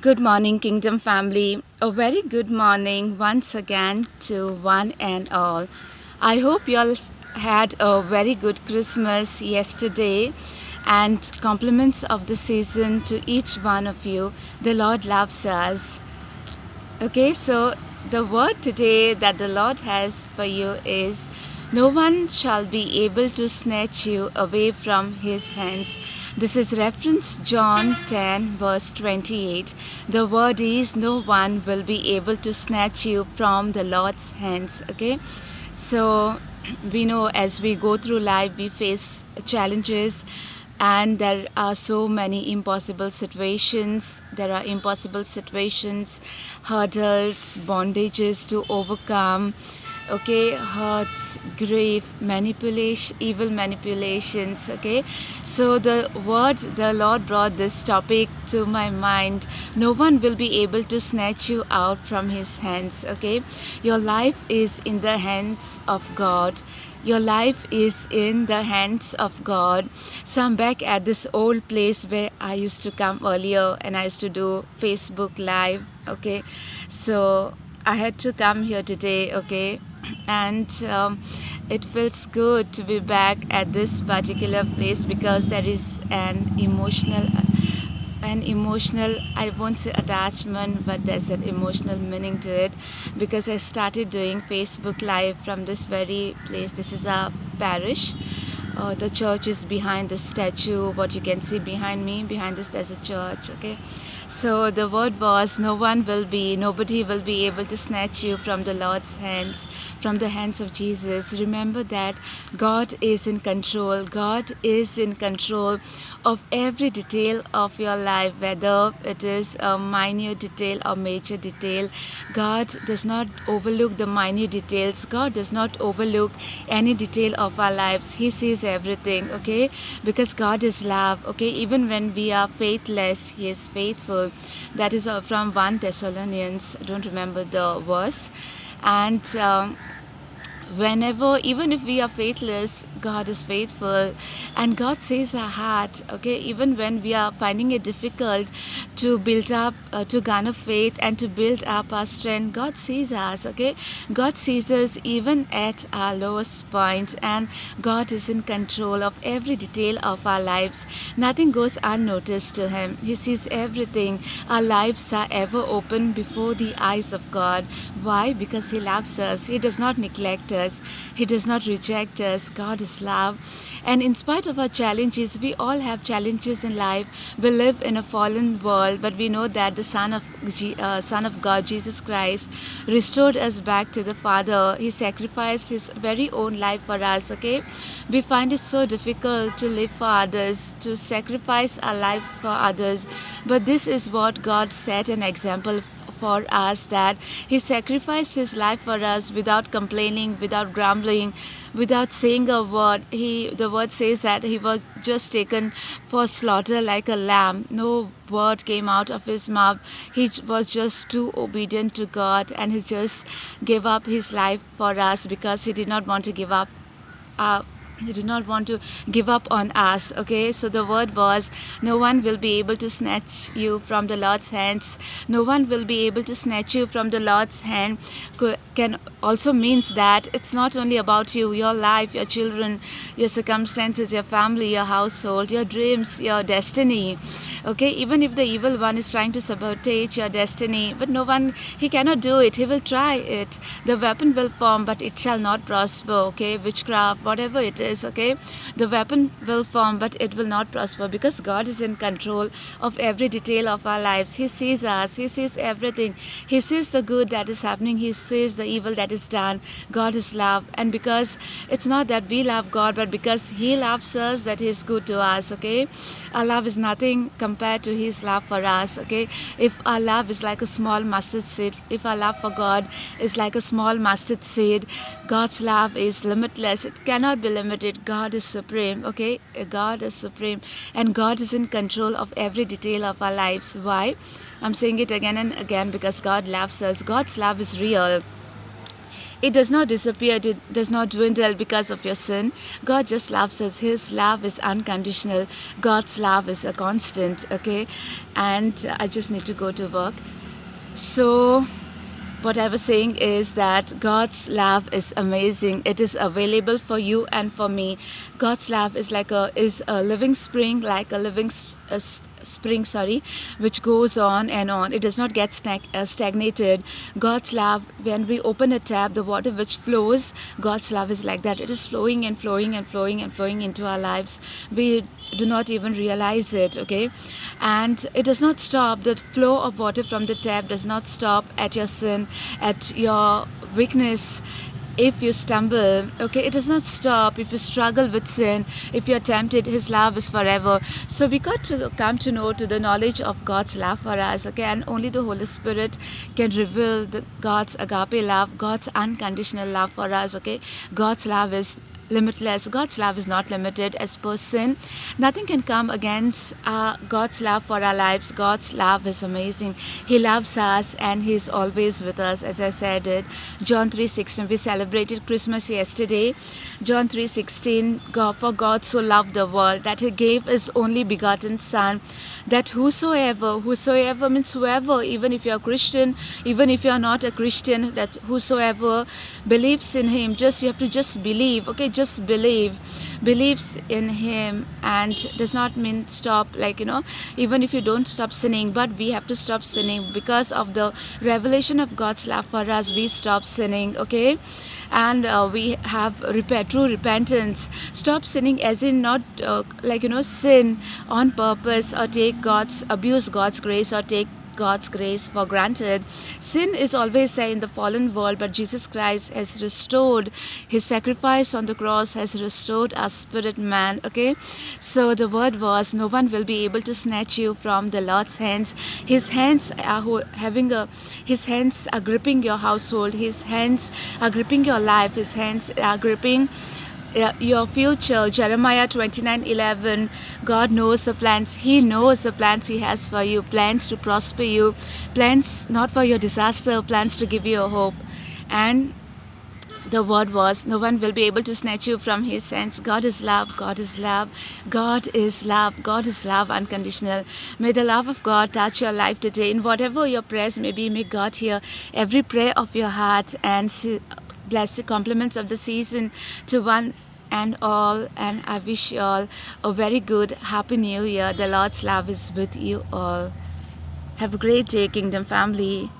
Good morning, Kingdom family. A very good morning once again to one and all. I hope you all had a very good Christmas yesterday and compliments of the season to each one of you. The Lord loves us. Okay, so the word today that the Lord has for you is no one shall be able to snatch you away from his hands. This is reference John 10 verse 28. The word is no one will be able to snatch you from the Lord's hands. Okay, so we know as we go through life we face challenges, and there are so many impossible situations. There are impossible situations, hurdles, bondages to overcome. Okay, hurts, grief, manipulation, evil manipulations. Okay, so the Lord brought this topic to my mind. No one will be able to snatch you out from his hands. Okay, your life is in the hands of God. Your life is in the hands of God. So I'm back at this old place where I used to come earlier and I used to do Facebook Live. Okay, so I had to come here today. Okay, and it feels good to be back at this particular place because there is an emotional, I won't say attachment, but there's an emotional meaning to it because I started doing Facebook Live from this very place. This is a parish. The church is behind the statue. What you can see behind me, behind this, there's a church. Okay, so the word was nobody will be able to snatch you from the Lord's hands, from the hands of Jesus. Remember that God is in control. God is in control of every detail of your life, whether it is a minute detail or major detail. God does not overlook the minute details. God does not overlook any detail of our lives. He sees everything. Okay, because God is love. Okay, even when we are faithless, He is faithful. That is from 1 Thessalonians. I don't remember the verse. And whenever, even if we are faithless, God is faithful, and God sees our heart. Okay, even when we are finding it difficult to build up, to garner faith and to build up our strength, God sees us. Okay, God sees us even at our lowest point, and God is in control of every detail of our lives. Nothing goes unnoticed to Him. He sees everything. Our lives are ever open before the eyes of God. Why? Because He loves us. He does not neglect us. He does not reject us. God is love. And in spite of our challenges, we all have challenges in life. We live in a fallen world, but we know that the Son of God, Jesus Christ, restored us back to the Father. He sacrificed His very own life for us. Okay, we find it so difficult to live for others, to sacrifice our lives for others, but this is what God set an example for us, that He sacrificed His life for us without complaining, without grumbling, without saying a word. The word says that He was just taken for slaughter like a lamb. No word came out of His mouth. He was just too obedient to God, and He just gave up His life for us because He did not want to give up. He did not want to give up on us. Okay, so the word was no one will be able to snatch you from the Lord's hands. No one will be able to snatch you from the Lord's hand can also means that it's not only about you, your life, your children, your circumstances, your family, your household, your dreams, your destiny. Okay, even if the evil one is trying to sabotage your destiny, but no one, he cannot do it. He will try it. The weapon will form, but it shall not prosper. Okay, witchcraft, whatever it is. Okay, the weapon will form, but it will not prosper because God is in control of every detail of our lives. He sees us. He sees everything. He sees the good that is happening. He sees the evil that is done. God is love, and because it's not that we love God, but because He loves us, that He is good to us. Okay, our love is nothing compared to His love for us. Okay, if our love is like a small mustard seed, if our love for God is like a small mustard seed, God's love is limitless. It cannot be limited. God is supreme. Okay, God is supreme, and God is in control of every detail of our lives. Why? I'm saying it again and again because God loves us. God's love is real. it does not disappear, it does not dwindle because of your sin. God just loves us. His love is unconditional. God's love is a constant, okay? And I just need to go to work. So what I was saying is that God's love is amazing. It is available for you and for me. God's love is like a living spring, like a living spring, which goes on and on. It does not get stagnated. God's love, when we open a tap, the water which flows, God's love is like that. It is flowing and flowing and flowing and flowing into our lives. We do not even realize it, okay? And it does not stop. The flow of water from the tap does not stop at your sin, at your weakness. If you stumble, okay, it does not stop. If you struggle with sin, if you're tempted, His love is forever. So we got to come to know to the knowledge of God's love for us, okay? And only the Holy Spirit can reveal God's agape love, God's unconditional love for us, okay? God's love is limitless. God's love is not limited as per sin. Nothing can come against God's love for our lives. God's love is amazing. He loves us and He's always with us, as I said it. John 3:16. We celebrated Christmas yesterday. John 3:16. For God so loved the world that He gave His only begotten Son, that whosoever means whoever, even if you're a Christian, even if you're not a Christian, that whosoever believes in Him, you have to just believe, okay? Just believes in Him, and does not mean stop, even if you don't stop sinning, but we have to stop sinning because of the revelation of God's love for us. We stop sinning, okay? And we have true repentance. Stop sinning, as in not sin on purpose, or abuse God's grace, or take God's grace for granted. Sin is always there in the fallen world, but Jesus Christ has restored. His sacrifice on the cross has restored our spirit man, okay? So the word was, no one will be able to snatch you from the Lord's hands. His hands are His hands are gripping your household. His hands are gripping your life. His hands are gripping your future. Jeremiah 29:11. God knows the plans. He knows the plans He has for you. Plans to prosper you. Plans not for your disaster. Plans to give you a hope. And the word was, no one will be able to snatch you from His hands. God is love. God is love. God is love. God is love, unconditional. May the love of God touch your life today. In whatever your prayers may be, may God hear every prayer of your heart and bless the compliments of the season to one and all. And I wish you all a very good, happy new year. The Lord's love is with you all. Have a great day, Kingdom family.